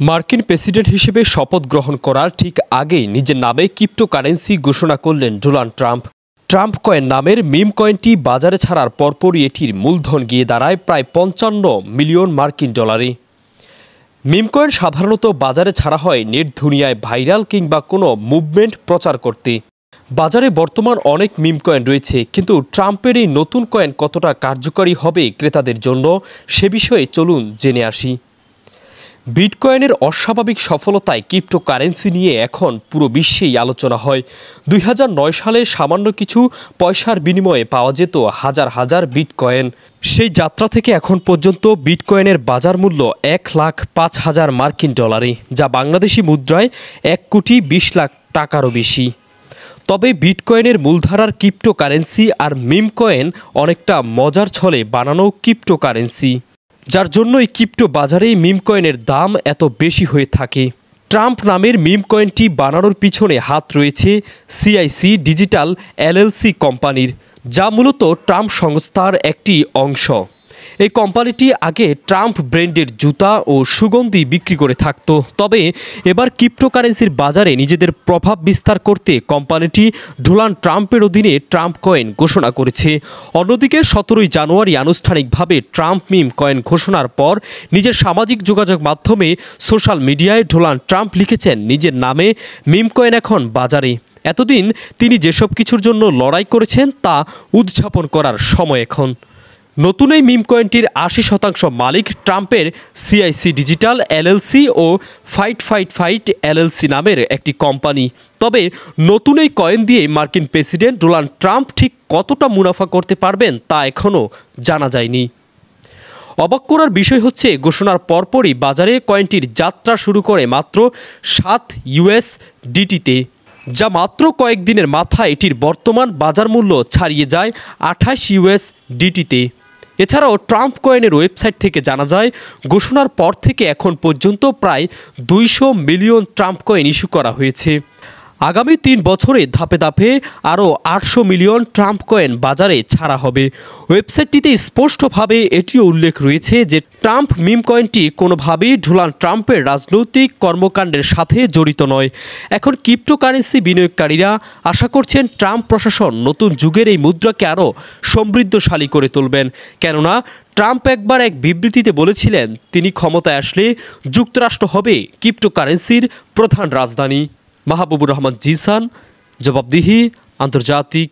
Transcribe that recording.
মার্কিন প্রেসিডেন্ট হিসেবে শপথ গ্রহণ করার ঠিক আগেই নিজের নামে ক্রিপ্টোকারেন্সি ঘোষণা করলেন ডোনাল্ড ট্রাম্প। ট্রাম্প কয়েন নামের মিম কয়েনটি বাজারে ছাড়ার পরপরই এটির মূলধন গিয়ে দাঁড়ায় প্রায় ৫৫ মিলিয়ন মার্কিন ডলারে। মিম কয়েন সাধারণত বাজারে ছাড়া হয় নেট দুনিয়ায় ভাইরাল কিংবা কোনো মুভমেন্ট প্রচার করতে। বাজারে বর্তমান অনেক মিম কয়েন রয়েছে, কিন্তু ট্রাম্পের এই নতুন কয়েন কতটা কার্যকরী হবে ক্রেতাদের জন্য সে বিষয়ে চলুন জেনে আসি। বিটকয়েনের অস্বাভাবিক সফলতায় ক্রিপ্টোকারেন্সি নিয়ে এখন পুরো বিশ্বেই আলোচনা হয়। ২০০৯ সালে সামান্য কিছু পয়সার বিনিময়ে পাওয়া যেত হাজার হাজার বিটকয়েন। সেই যাত্রা থেকে এখন পর্যন্ত বিটকয়েনের বাজার মূল্য ১,০৫,০০০ মার্কিন ডলারে, যা বাংলাদেশি মুদ্রায় ১,২০,০০,০০০ টাকারও বেশি। তবে বিটকয়েনের মূলধারার ক্রিপ্টোকারেন্সি আর মিম কয়েন অনেকটা মজার ছলে বানানো ক্রিপ্টোকারেন্সি, যার জন্য এই ক্রিপ্টো বাজারে মিম কয়েনের দাম এত বেশি হয়ে থাকে। ট্রাম্প নামের মিম কয়েনটি বানানোর পিছনে হাত রয়েছে সিআইসি ডিজিটাল এলএলসি কোম্পানির, যা মূলত ট্রাম্প সংস্থার একটি অংশ। এই কোম্পানিটি আগে ট্রাম্প ব্র্যান্ডের জুতা ও সুগন্ধি বিক্রি করে থাকত, তবে এবার ক্রিপ্টোকারেন্সির বাজারে নিজেদের প্রভাব বিস্তার করতে কোম্পানিটি ডোনাল্ড ট্রাম্পের অধীনে ট্রাম্প কয়েন ঘোষণা করেছে। অন্যদিকে ১৭ জানুয়ারি আনুষ্ঠানিকভাবে ট্রাম্প মিম কয়েন ঘোষণার পর নিজের সামাজিক যোগাযোগ মাধ্যমে সোশ্যাল মিডিয়ায় ডোনাল্ড ট্রাম্প লিখেছেন, নিজের নামে মিম কয়েন এখন বাজারে। এতদিন তিনি যেসব কিছুর জন্য লড়াই করেছেন তা উদযাপন করার সময় এখন। নতুন এই মিম কয়েনটির ৮০% মালিক ট্রাম্পের সিআইসি ডিজিটাল এলএলসি ও ফাইট এলএলসি নামের একটি কোম্পানি। তবে নতুন এই কয়েন দিয়ে মার্কিন প্রেসিডেন্ট ডোনাল্ড ট্রাম্প ঠিক কতটা মুনাফা করতে পারবেন তা এখনও জানা যায়নি। অবাক করার বিষয় হচ্ছে, ঘোষণার পরপরই বাজারে কয়েনটির যাত্রা শুরু করে মাত্র ৭ USDT-তে, যা মাত্র কয়েকদিনের মাথায় এটির বর্তমান বাজার মূল্য ছাড়িয়ে যায় ২৮ USDT-তে। এছাড়াও ট্রাম্প কয়েনের ওয়েবসাইট থেকে জানা যায়, ঘোষণার পর থেকে এখন পর্যন্ত প্রায় ২০০ মিলিয়ন ট্রাম্প কয়েন ইস্যু করা হয়েছে। আগামী ৩ বছরে ধাপে ধাপে আরও ৮০০ মিলিয়ন ট্রাম্প কয়েন বাজারে ছাড়া হবে। ওয়েবসাইটটিতে স্পষ্টভাবে এটিও উল্লেখ রয়েছে যে ট্রাম্প মিম কয়েনটি কোনোভাবেই ডোনাল্ড ট্রাম্পের রাজনৈতিক কর্মকাণ্ডের সাথে জড়িত নয়। এখন ক্রিপ্টোকারেন্সি বিনিয়োগকারীরা আশা করছেন ট্রাম্প প্রশাসন নতুন যুগের এই মুদ্রাকে আরও সমৃদ্ধশালী করে তুলবেন, কেননা ট্রাম্প একবার এক বিবৃতিতে বলেছিলেন তিনি ক্ষমতায় আসলে যুক্তরাষ্ট্র হবে ক্রিপ্টোকারেন্সির প্রধান রাজধানী। মাহবুবুর রহমান জিসান, জবাবদিহি, আন্তর্জাতিক।